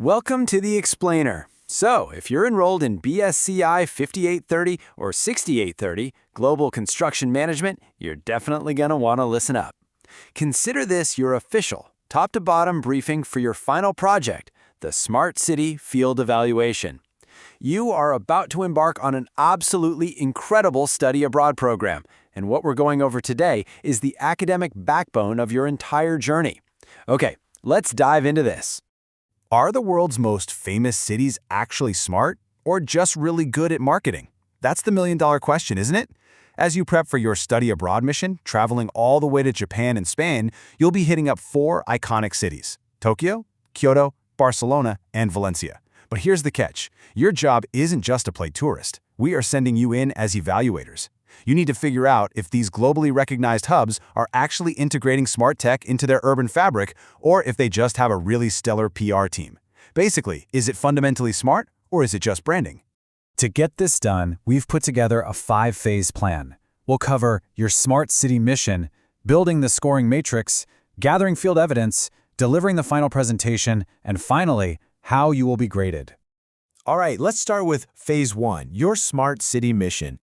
Welcome to the Explainer. So, if you're enrolled in BSCI 5830 or 6830, Global Construction Management, you're definitely going to want to listen up. Consider this your official, top-to-bottom briefing for your final project, the Smart City Field Evaluation. You are about to embark on an absolutely incredible study abroad program, and what we're going over today is the academic backbone of your entire journey. Okay, let's dive into this. Are the world's most famous cities actually smart, or just really good at marketing? That's the million-dollar question, isn't it? As you prep for your study abroad mission, traveling all the way to Japan and Spain, you'll be hitting up 4 iconic cities: Tokyo, Kyoto, Barcelona, and Valencia. But here's the catch. Your job isn't just to play tourist. We are sending you in as evaluators. You need to figure out if these globally recognized hubs are actually integrating smart tech into their urban fabric, or if they just have a really stellar PR team. Basically, is it fundamentally smart, or is it just branding? To get this done, we've put together a 5-phase plan. We'll cover your smart city mission, building the scoring matrix, gathering field evidence, delivering the final presentation, and finally, how you will be graded. All right, let's start with Phase 1, your smart city mission.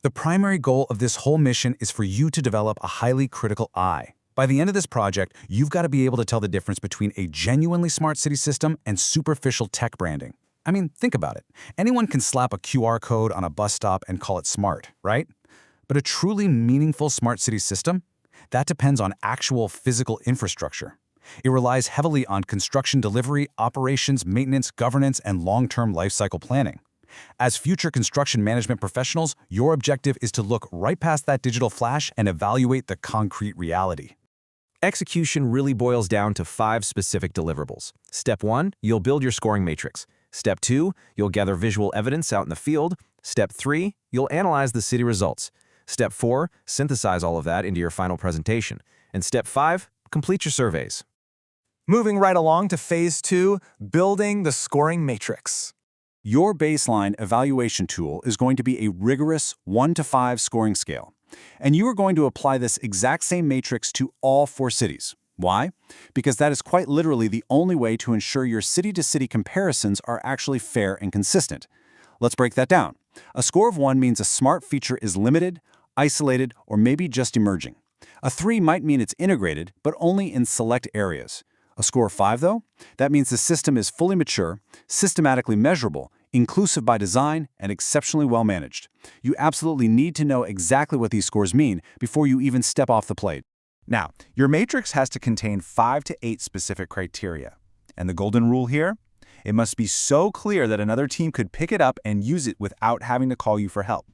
The primary goal of this whole mission is for you to develop a highly critical eye. By the end of this project, you've got to be able to tell the difference between a genuinely smart city system and superficial tech branding. I mean, think about it. Anyone can slap a QR code on a bus stop and call it smart, right? But a truly meaningful smart city system? That depends on actual physical infrastructure. It relies heavily on construction delivery, operations, maintenance, governance, and long-term lifecycle planning. As future construction management professionals, your objective is to look right past that digital flash and evaluate the concrete reality. Execution really boils down to 5 specific deliverables. Step 1, you'll build your scoring matrix. Step 2, you'll gather visual evidence out in the field. Step 3, you'll analyze the city results. Step 4, synthesize all of that into your final presentation. And Step 5, complete your surveys. Moving right along to Phase 2, building the scoring matrix. Your baseline evaluation tool is going to be a rigorous 1 to 5 scoring scale. And you are going to apply this exact same matrix to all 4 cities. Why? Because that is quite literally the only way to ensure your city-to-city comparisons are actually fair and consistent. Let's break that down. A score of 1 means a smart feature is limited, isolated, or maybe just emerging. A 3 might mean it's integrated, but only in select areas. A score of 5, though? That means the system is fully mature, systematically measurable, inclusive by design, and exceptionally well managed. You absolutely need to know exactly what these scores mean before you even step off the plate. Now, your matrix has to contain 5 to 8 specific criteria. And the golden rule here? It must be so clear that another team could pick it up and use it without having to call you for help.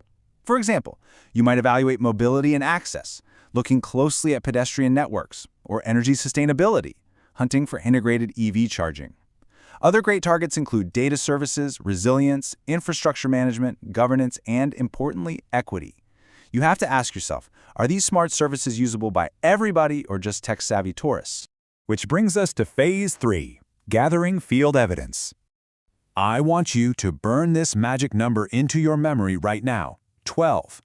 For example, you might evaluate mobility and access, looking closely at pedestrian networks, or energy sustainability, hunting for integrated EV charging. Other great targets include data services, resilience, infrastructure management, governance, and, importantly, equity. You have to ask yourself, are these smart services usable by everybody or just tech-savvy tourists? Which brings us to Phase 3, gathering field evidence. I want you to burn this magic number into your memory right now, 12.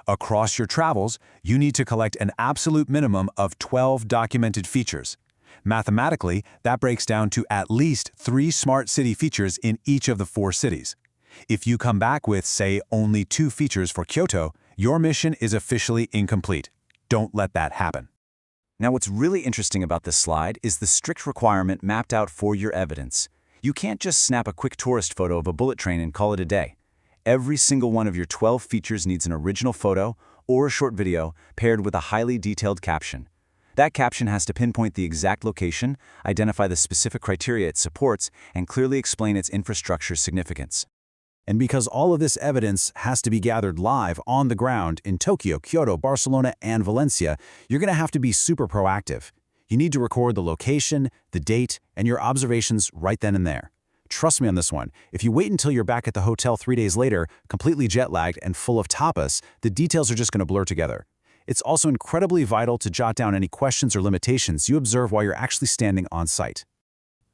Across your travels, you need to collect an absolute minimum of 12 documented features. Mathematically, that breaks down to at least 3 smart city features in each of the 4 cities. If you come back with, say, only 2 features for Kyoto, your mission is officially incomplete. Don't let that happen. Now, what's really interesting about this slide is the strict requirement mapped out for your evidence. You can't just snap a quick tourist photo of a bullet train and call it a day. Every single one of your 12 features needs an original photo or a short video paired with a highly detailed caption. That caption has to pinpoint the exact location, identify the specific criteria it supports, and clearly explain its infrastructure significance. And because all of this evidence has to be gathered live on the ground in Tokyo, Kyoto, Barcelona, and Valencia, you're going to have to be super proactive. You need to record the location, the date, and your observations right then and there. Trust me on this one. If you wait until you're back at the hotel 3 days later, completely jet-lagged and full of tapas, the details are just going to blur together. It's also incredibly vital to jot down any questions or limitations you observe while you're actually standing on site.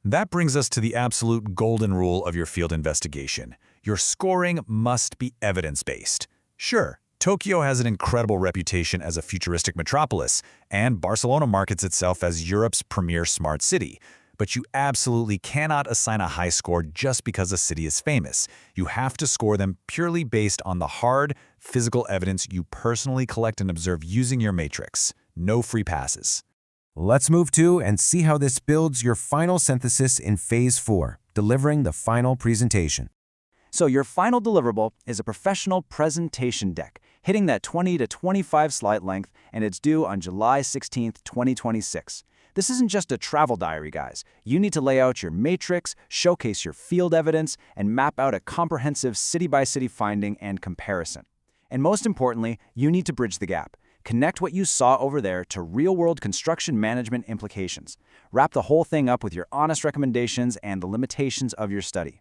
That brings us to the absolute golden rule of your field investigation. Your scoring must be evidence-based. Sure, Tokyo has an incredible reputation as a futuristic metropolis, and Barcelona markets itself as Europe's premier smart city. But you absolutely cannot assign a high score just because a city is famous. You have to score them purely based on the hard, physical evidence you personally collect and observe using your matrix. No free passes. Let's move to and see how this builds your final synthesis in Phase 4, delivering the final presentation. So your final deliverable is a professional presentation deck, hitting that 20 to 25 slide length, and it's due on July 16, 2026. This isn't just a travel diary, guys. You need to lay out your matrix, showcase your field evidence, and map out a comprehensive city-by-city finding and comparison. And most importantly, you need to bridge the gap. Connect what you saw over there to real-world construction management implications. Wrap the whole thing up with your honest recommendations and the limitations of your study.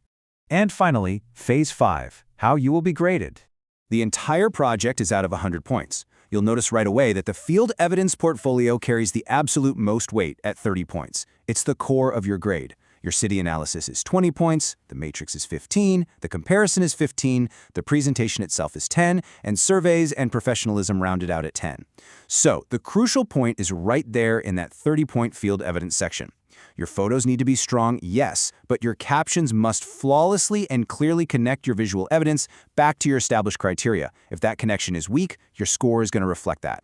And finally, Phase 5, how you will be graded. The entire project is out of 100 points. You'll notice right away that the field evidence portfolio carries the absolute most weight at 30 points. It's the core of your grade. Your city analysis is 20 points, the matrix is 15, the comparison is 15, the presentation itself is 10, and surveys and professionalism rounded out at 10. So, the crucial point is right there in that 30-point field evidence section. Your photos need to be strong, yes, but your captions must flawlessly and clearly connect your visual evidence back to your established criteria. If that connection is weak, your score is going to reflect that.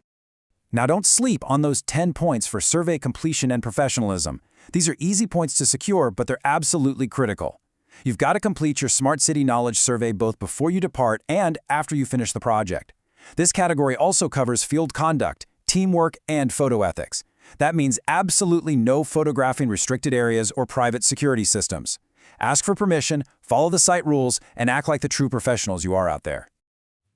Now don't sleep on those 10 points for survey completion and professionalism. These are easy points to secure, but they're absolutely critical. You've got to complete your Smart City Knowledge Survey both before you depart and after you finish the project. This category also covers field conduct, teamwork, and photo ethics. That means absolutely no photographing restricted areas or private security systems. Ask for permission, follow the site rules, and act like the true professionals you are out there.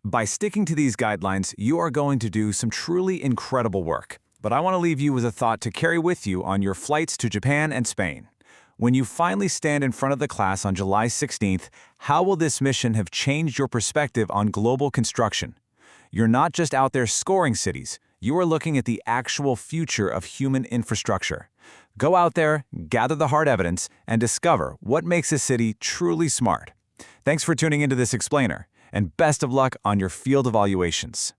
By sticking to these guidelines, you are going to do some truly incredible work. But I want to leave you with a thought to carry with you on your flights to Japan and Spain. When you finally stand in front of the class on July 16th, how will this mission have changed your perspective on global construction? You're not just out there scoring cities. You are looking at the actual future of human infrastructure. Go out there, gather the hard evidence, and discover what makes a city truly smart. Thanks for tuning into this explainer, and best of luck on your field evaluations.